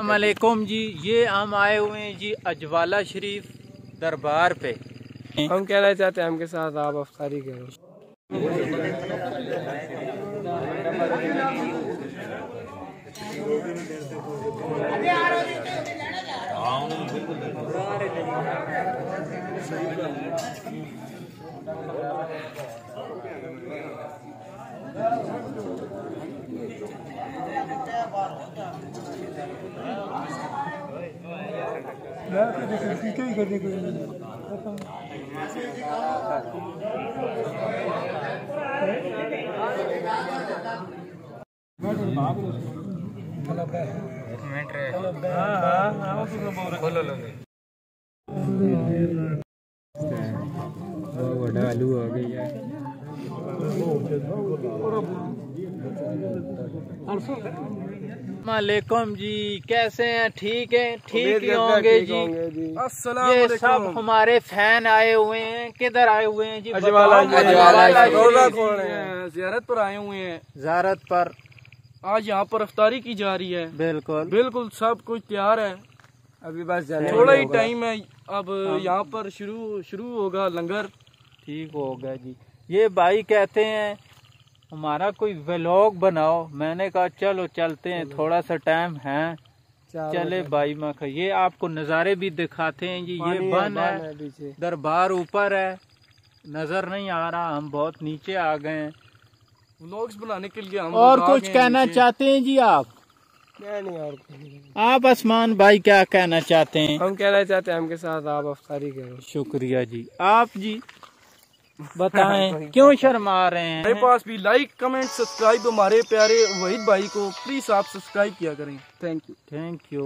अस्सलामुअलैकुम जी। ये हम आए हुए हैं जी अजवाला शरीफ दरबार पे। हम कहना चाहते हैं हमके साथ आप अफ्तारी करो। आलू हो गई है। वालेकुम जी, कैसे हैं? ठीक है, ठीक ही होंगे जी। ये सब हमारे फैन आए हुए हैं। किधर आए हुए हैं जी? अजवाला ज़ियारत पर आए हुए हैं। ज़ियारत पर आज यहाँ पर अफ्तारी की जा रही है। बिल्कुल बिल्कुल सब कुछ तैयार है। अभी बस जाने थोड़ा ही टाइम है। अब यहाँ पर शुरू होगा लंगर। ठीक हो गया जी। ये भाई कहते हैं हमारा कोई व्लॉग बनाओ। मैंने कहा चलो चलते हैं, थोड़ा सा टाइम है, चले भाई। मैं ये आपको नज़ारे भी दिखाते हैं जी। ये बन है, दरबार ऊपर है, नजर नहीं आ रहा। हम बहुत नीचे आ गए हैं व्लॉग्स बनाने के लिए। हम और कुछ कहना चाहते हैं जी आप? नहीं और आप आसमान भाई क्या कहना चाहते हैं? हम कहना चाहते हैं हमके साथ आप अफ्तारी करो। शुक्रिया जी। आप जी बताएं क्यों शर्मा रहे हैं? मेरे पास भी लाइक कमेंट सब्सक्राइब हमारे प्यारे वहीद भाई को प्लीज आप सब्सक्राइब किया करें। Thank you.